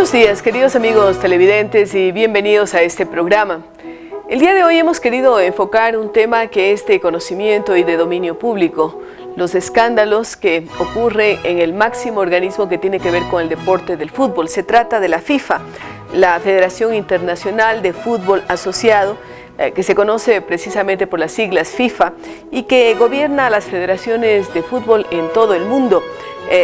Buenos días, queridos amigos televidentes, y bienvenidos a este programa. El día de hoy hemos querido enfocar un tema que es de conocimiento y de dominio público: los escándalos que ocurren en el máximo organismo que tiene que ver con el deporte del fútbol. Se trata de la FIFA, la Federación Internacional de Fútbol Asociado, que se conoce precisamente por las siglas FIFA, y que gobierna a las federaciones de fútbol en todo el mundo.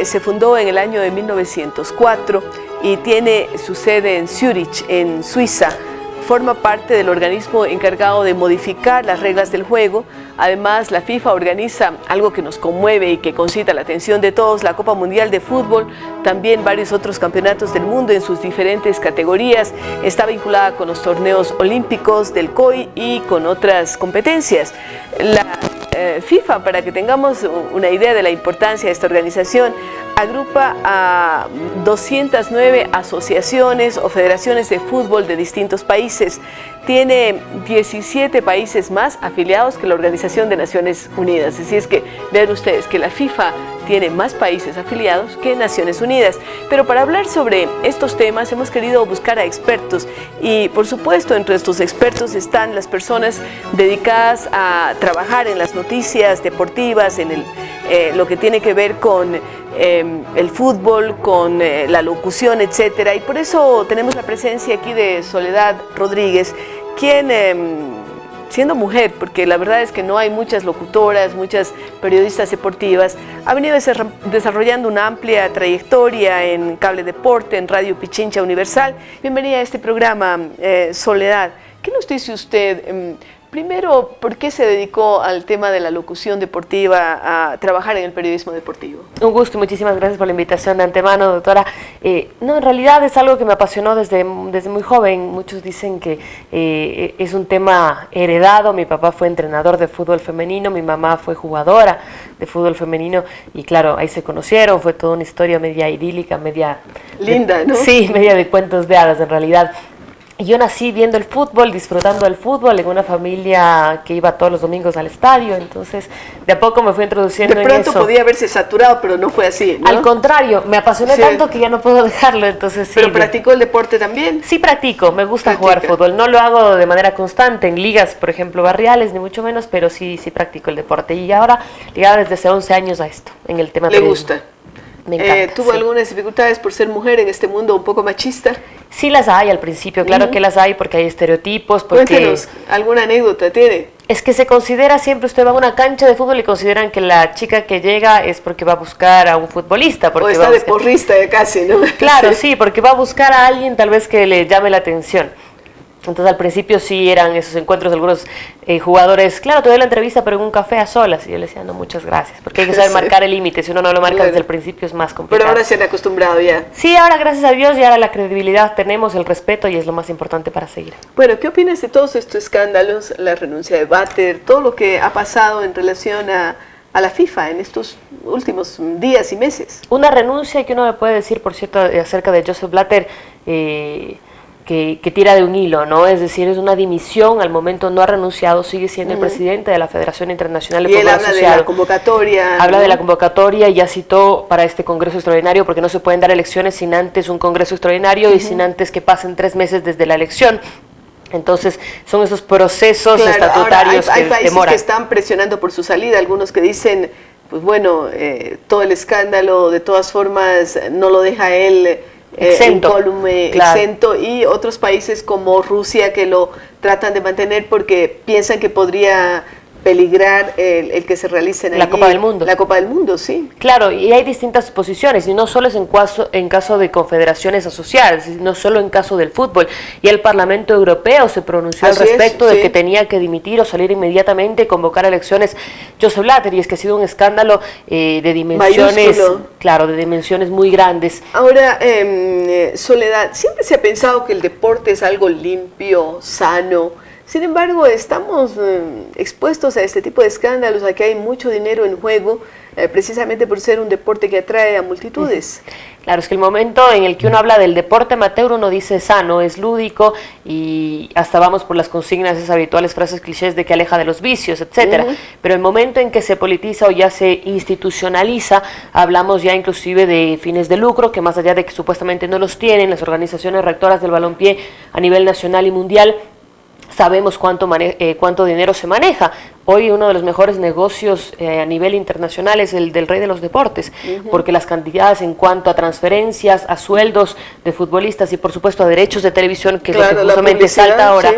Se fundó en el año de 1904 y tiene su sede en Zúrich, en Suiza. Forma parte del organismo encargado de modificar las reglas del juego. Además, la FIFA organiza algo que nos conmueve y que concita la atención de todos: la Copa Mundial de Fútbol, también varios otros campeonatos del mundo en sus diferentes categorías. Está vinculada con los torneos olímpicos del COI y con otras competencias. La FIFA, para que tengamos una idea de la importancia de esta organización, agrupa a 209 asociaciones o federaciones de fútbol de distintos países. Tiene 17 países más afiliados que la Organización de Naciones Unidas. Así es que vean ustedes que la FIFA tiene más países afiliados que Naciones Unidas. Pero para hablar sobre estos temas hemos querido buscar a expertos, y por supuesto entre estos expertos están las personas dedicadas a trabajar en las noticias deportivas, en lo que tiene que ver con el fútbol, con la locución, etcétera. Y por eso tenemos la presencia aquí de Soledad Rodríguez, quien, siendo mujer, porque la verdad es que no hay muchas locutoras, muchas periodistas deportivas, ha venido desarrollando una amplia trayectoria en Cable Deporte, en Radio Pichincha Universal. Bienvenida a este programa, Soledad. ¿Qué nos dice usted? Primero, ¿por qué se dedicó al tema de la locución deportiva, a trabajar en el periodismo deportivo? Un gusto y muchísimas gracias por la invitación de antemano, doctora. No, en realidad es algo que me apasionó desde muy joven. Muchos dicen que es un tema heredado. Mi papá fue entrenador de fútbol femenino, mi mamá fue jugadora de fútbol femenino, y claro, ahí se conocieron. Fue toda una historia media idílica, media... linda, ¿no? Sí, media de cuentos de hadas en realidad. Yo nací viendo el fútbol, disfrutando del fútbol, en una familia que iba todos los domingos al estadio. Entonces de a poco me fui introduciendo en eso. De pronto podía verse saturado, pero no fue así, ¿no? Al contrario, me apasioné tanto que ya no puedo dejarlo. Entonces sí. ¿Pero practicó el deporte también? Sí, practico, me gusta jugar fútbol. No lo hago de manera constante en ligas, por ejemplo, barriales, ni mucho menos, pero sí practico el deporte. Y ahora, ligada desde hace 11 años a esto, en el tema de... ¿Le gusta? Me encanta. ¿Tuvo algunas dificultades por ser mujer en este mundo un poco machista? Sí las hay al principio, claro que las hay, porque hay estereotipos. Porque cuéntenos, ¿alguna anécdota tiene? Es que se considera siempre, usted va a una cancha de fútbol y consideran que la chica que llega es porque va a buscar a un futbolista. Porque o está de porrista casi, ¿no? Claro, sí, porque va a buscar a alguien tal vez que le llame la atención. Entonces al principio sí eran esos encuentros de algunos jugadores, claro, te doy la entrevista pero en un café a solas, y yo le decía, no, muchas gracias, porque hay que saber marcar el límite. Si uno no lo marca desde el principio es más complicado. Pero ahora se han acostumbrado ya. Sí, ahora gracias a Dios, y ahora la credibilidad tenemos, el respeto, y es lo más importante para seguir. Bueno, ¿qué opinas de todos estos escándalos, la renuncia de Blatter, todo lo que ha pasado en relación a la FIFA en estos últimos días y meses? Una renuncia que uno le puede decir, por cierto, acerca de Joseph Blatter, que tira de un hilo, ¿no? Es decir, es una dimisión. Al momento no ha renunciado, sigue siendo el presidente de la Federación Internacional de Fútbol Asociado. Y él habla de la convocatoria. Habla de la convocatoria, y ya citó para este Congreso Extraordinario, porque no se pueden dar elecciones sin antes un Congreso Extraordinario y sin antes que pasen 3 meses desde la elección. Entonces son esos procesos estatutarios hay países demoran. Que están presionando por su salida, algunos que dicen, pues bueno, todo el escándalo de todas formas no lo deja él exento, exento, y otros países como Rusia que lo tratan de mantener porque piensan que podría peligrar el que se realicen la Copa del Mundo. La Copa del Mundo, sí. Claro, y hay distintas posiciones, y no solo es en caso de confederaciones asociadas, no solo en caso del fútbol. Y el Parlamento Europeo se pronunció al respecto de que tenía que dimitir o salir inmediatamente, convocar elecciones Joseph Blatter, y es que ha sido un escándalo de dimensiones, claro, de dimensiones muy grandes. Ahora, Soledad, siempre se ha pensado que el deporte es algo limpio, sano, Sin embargo, estamos expuestos a este tipo de escándalos, a que hay mucho dinero en juego, precisamente por ser un deporte que atrae a multitudes. Claro, es que el momento en el que uno habla del deporte amateur, uno dice sano, es lúdico y hasta vamos por las consignas, esas habituales frases clichés de que aleja de los vicios, etcétera. Pero el momento en que se politiza o ya se institucionaliza, hablamos ya inclusive de fines de lucro, que más allá de que supuestamente no los tienen las organizaciones rectoras del balompié a nivel nacional y mundial, sabemos cuánto dinero se maneja. Hoy uno de los mejores negocios a nivel internacional es el del rey de los deportes, porque las cantidades en cuanto a transferencias, a sueldos de futbolistas y por supuesto a derechos de televisión, que claro, es lo que justamente salta ahora, sí,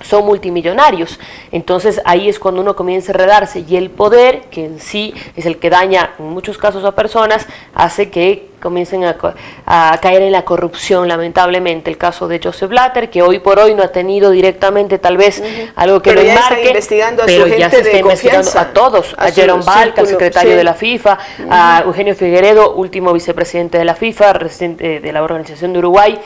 son multimillonarios. Entonces ahí es cuando uno comienza a enredarse y el poder, que en sí es el que daña en muchos casos a personas, hace que comiencen a caer en la corrupción, lamentablemente. El caso de Joseph Blatter, que hoy por hoy no ha tenido directamente tal vez algo que pero lo enmarque, investigando a pero su gente ya se está de investigando a todos, a Jerome Balk, al secretario de la FIFA, a Eugenio Figueredo, último vicepresidente de la FIFA, de la Organización de Uruguay,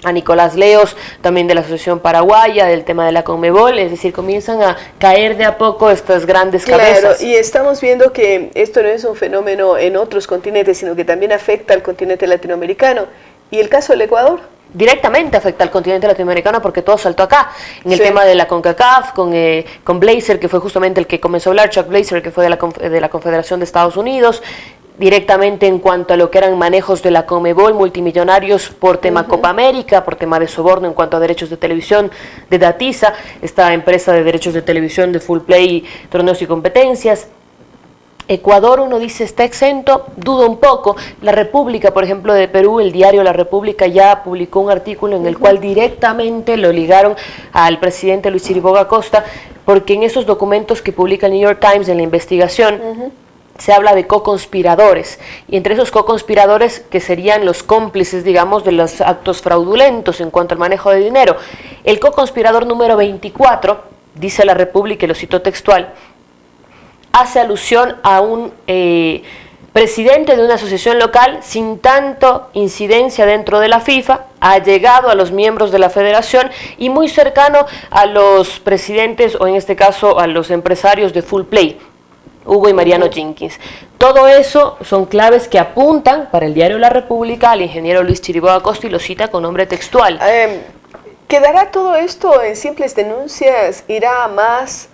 a Nicolás Leos, también de la Asociación Paraguaya, del tema de la Conmebol, es decir, comienzan a caer de a poco estas grandes cabezas. Claro, y estamos viendo que esto no es un fenómeno en otros continentes, sino que también afecta al continente latinoamericano. ¿Y el caso del Ecuador? Directamente afecta al continente latinoamericano porque todo saltó acá, en el tema de la CONCACAF, con Blazer, que fue justamente el que comenzó a hablar, Chuck Blazer, que fue de la Confederación de Estados Unidos, directamente en cuanto a lo que eran manejos de la Conmebol, multimillonarios por tema Copa América, por tema de soborno en cuanto a derechos de televisión de Datiza, esta empresa de derechos de televisión de Full Play, torneos y competencias. Ecuador, uno dice, está exento, dudo un poco. La República, por ejemplo, de Perú, el diario La República ya publicó un artículo en el cual directamente lo ligaron al presidente Luis Chiriboga Acosta, porque en esos documentos que publica el New York Times en la investigación, se habla de co-conspiradores, y entre esos co-conspiradores que serían los cómplices, digamos, de los actos fraudulentos en cuanto al manejo de dinero. El co-conspirador número 24, dice La República, y lo cito textual, hace alusión a un presidente de una asociación local sin tanto incidencia dentro de la FIFA, allegado a los miembros de la federación y muy cercano a los presidentes, o en este caso a los empresarios de Full Play, Hugo y Mariano Jenkins. Todo eso son claves que apuntan para el diario La República al ingeniero Luis Chiriboga Acosta, y lo cita con nombre textual. ¿Quedará todo esto en simples denuncias? ¿Irá a más?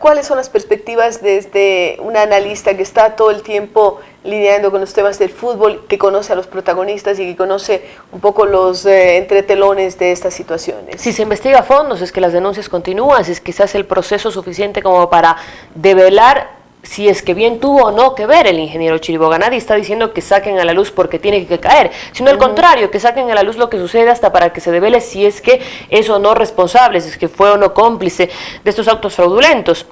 ¿Cuáles son las perspectivas desde un analista que está todo el tiempo lidiando con los temas del fútbol, que conoce a los protagonistas y que conoce un poco los entretelones de estas situaciones? Si se investiga a fondo, si es que las denuncias continúan, si es que se hace el proceso suficiente como para develar si es que bien tuvo o no que ver el ingeniero Chiriboga. Nadie está diciendo que saquen a la luz porque tiene que caer, sino al contrario, que saquen a la luz lo que sucede hasta para que se devele si es que es o no responsable, si es que fue o no cómplice de estos actos fraudulentos.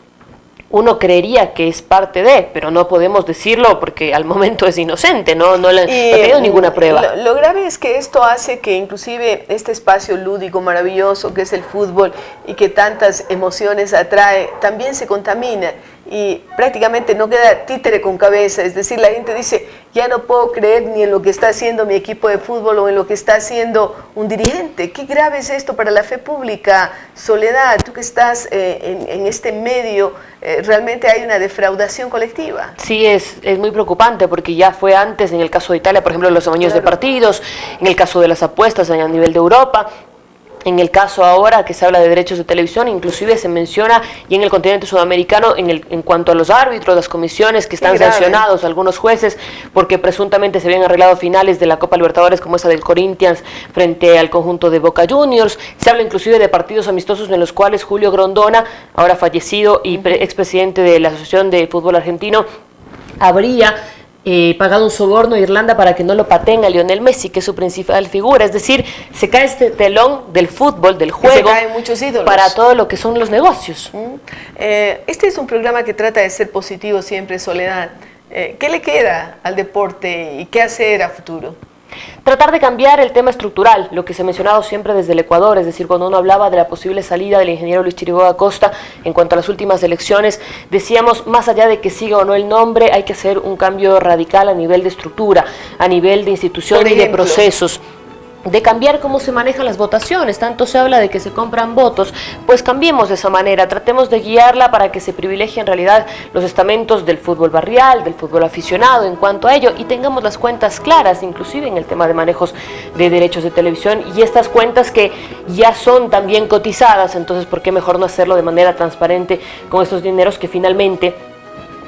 Uno creería que es parte de, pero no podemos decirlo porque al momento es inocente, no ha tenido ninguna prueba. Lo grave es que esto hace que inclusive este espacio lúdico maravilloso que es el fútbol y que tantas emociones atrae, también se contamina y prácticamente no queda títere con cabeza. Es decir, la gente dice, ya no puedo creer ni en lo que está haciendo mi equipo de fútbol o en lo que está haciendo un dirigente. Qué grave es esto para la fe pública. Soledad, tú que estás en este medio, realmente hay una defraudación colectiva. Sí, es muy preocupante porque ya fue antes, en el caso de Italia, por ejemplo, los amaños de partidos, en el caso de las apuestas a nivel de Europa. En el caso ahora que se habla de derechos de televisión, inclusive se menciona, y en el continente sudamericano, en cuanto a los árbitros, las comisiones que están sancionados, algunos jueces, porque presuntamente se habían arreglado finales de la Copa Libertadores, como esa del Corinthians frente al conjunto de Boca Juniors. Se habla inclusive de partidos amistosos en los cuales Julio Grondona, ahora fallecido y expresidente de la Asociación de Fútbol Argentino, habría pagado un soborno a Irlanda para que no lo pateen a Lionel Messi, que es su principal figura. Es decir, se cae este telón del fútbol, del juego, se caen muchos ídolos para todo lo que son los negocios. Este es un programa que trata de ser positivo siempre, Soledad. ¿Qué le queda al deporte y qué hacer a futuro? Tratar de cambiar el tema estructural, lo que se ha mencionado siempre desde el Ecuador, es decir, cuando uno hablaba de la posible salida del ingeniero Luis Chiriboga Acosta en cuanto a las últimas elecciones, decíamos, más allá de que siga o no el nombre, hay que hacer un cambio radical a nivel de estructura, a nivel de institución y de procesos. de cambiar cómo se manejan las votaciones. Tanto se habla de que se compran votos, pues cambiemos de esa manera, tratemos de guiarla para que se privilegie en realidad los estamentos del fútbol barrial, del fútbol aficionado en cuanto a ello, y tengamos las cuentas claras, inclusive en el tema de manejos de derechos de televisión, y estas cuentas que ya son también cotizadas. Entonces, ¿por qué mejor no hacerlo de manera transparente con estos dineros que finalmente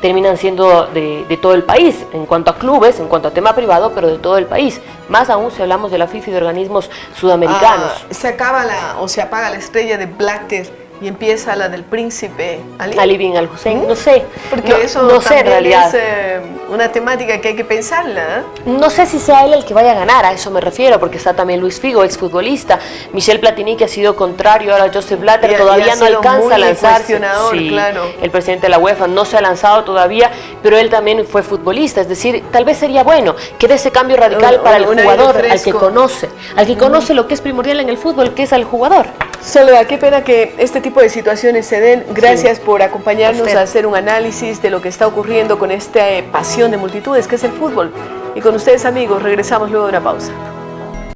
terminan siendo de todo el país, en cuanto a clubes, en cuanto a tema privado, pero de todo el país? Más aún si hablamos de la FIFA y de organismos sudamericanos. Se acaba o se apaga la estrella de Blatter y empieza la del príncipe Ali bin al-Hussein, no sé, porque no, eso no sé en realidad. Es una temática que hay que pensarla, ¿eh? No sé si sea él el que vaya a ganar, a eso me refiero, porque está también Luis Figo, exfutbolista, Michel Platini, que ha sido contrario ahora a Joseph Blatter, todavía no alcanza a lanzarse. Sí, claro. El presidente de la UEFA no se ha lanzado todavía, pero él también fue futbolista, es decir, tal vez sería bueno que dé ese cambio radical para el jugador, al que conoce lo que es primordial en el fútbol, que es al jugador. Soledad, qué pena que este tipo de situaciones se den. Gracias por acompañarnos a hacer un análisis de lo que está ocurriendo con esta pasión de multitudes que es el fútbol. Y con ustedes, amigos, regresamos luego de una pausa.